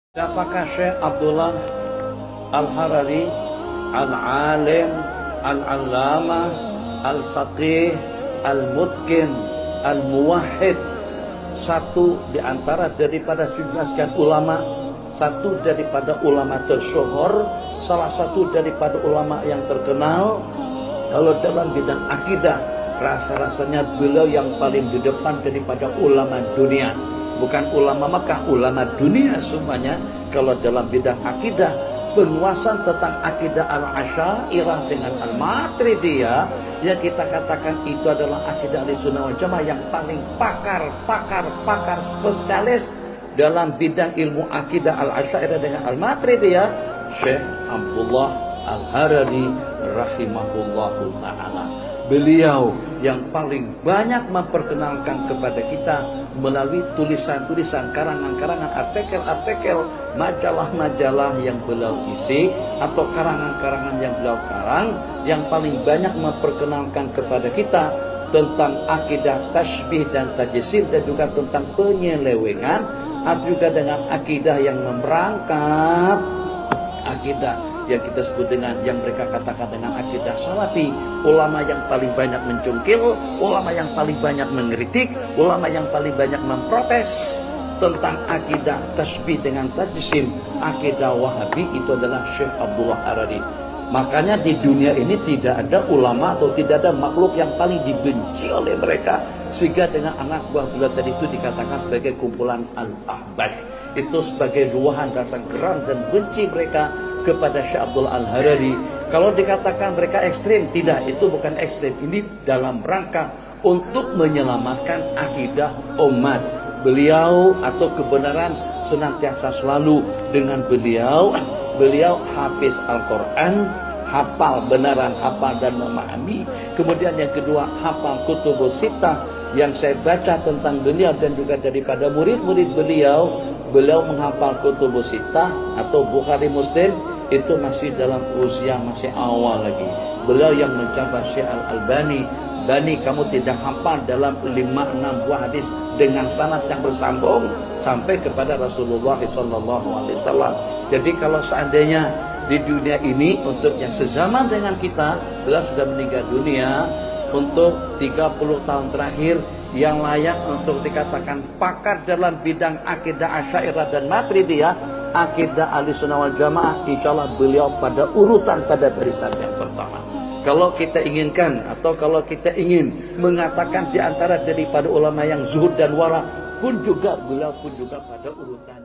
Siapakah Syekh Abdullah Al-Harari, Al-Alim, Al-Allamah, Al-Faqih, Al-Mutqin, Al-Muwahhid? Satu di antara daripada sekian ulama, satu daripada ulama tersyuhur, salah satu daripada ulama yang terkenal. Kalau dalam bidang akidah, rasa-rasanya beliau yang paling di depan daripada ulama dunia. Bukan ulama Mekah, ulama dunia semuanya. Kalau dalam bidang akidah, penguasaan tentang akidah al-Asy'ariyah dengan al-Maturidiyah, yang kita katakan itu adalah akidah Ahlussunnah wal Jamaah yang paling pakar spesialis dalam bidang ilmu akidah al-Asy'ariyah dengan al-Maturidiyah, Syekh Abdullah Al-Harari rahimahullahu ta'ala. Beliau yang paling banyak memperkenalkan kepada kita melalui tulisan-tulisan, karangan-karangan, artikel-artikel, majalah-majalah yang beliau isi atau karangan-karangan yang beliau karang, yang paling banyak memperkenalkan kepada kita tentang akidah tasbih dan tajsim, dan juga tentang penyelewengan, juga dengan akidah yang memerangkap akidah yang kita sebut dengan, yang mereka katakan dengan akidah salafi. Ulama yang paling banyak mencungkil, ulama yang paling banyak mengkritik, ulama yang paling banyak memprotes tentang akidah tasbih dengan tajsim, akidah Wahabi, itu adalah Syekh Abdullah Harari. Makanya di dunia ini tidak ada ulama atau tidak ada makhluk yang paling dibenci oleh mereka, sehingga dengan anak buah beliau tadi itu dikatakan sebagai kumpulan al-ahbash. Itu sebagai ruahan rasa geram dan benci mereka kepada Syekh Abdullah Al-Harari. Kalau dikatakan mereka ekstrim, tidak, itu bukan ekstrim. Ini dalam rangka untuk menyelamatkan akidah umat. Beliau atau kebenaran senantiasa selalu dengan beliau. Beliau hafiz Al-Quran, hafal benaran, hafal dan memahami. Kemudian yang kedua, hafal kutubus sittah. Yang saya baca tentang beliau dan juga daripada murid-murid beliau, beliau menghafal kutubus sittah atau Bukhari Muslim itu masih dalam usia masih awal lagi. Beliau yang mencapai Syekh Al-Albani, Bani, kamu tidak hafal dalam 5-6 buah hadis dengan sanad yang bersambung sampai kepada Rasulullah SAW. Jadi kalau seandainya di dunia ini, untuk yang sezaman dengan kita, beliau sudah meninggal dunia, untuk 30 tahun terakhir yang layak untuk dikatakan pakar dalam bidang akidah Asy'ariyah dan Maturidiyah, akidah Ahlussunnah wal Jamaah, insyaallah beliau pada urutan, pada barisan yang pertama. Kalau kita inginkan atau kalau kita ingin mengatakan di antara daripada ulama yang zuhud dan wara pun juga, beliau pun juga pada urutan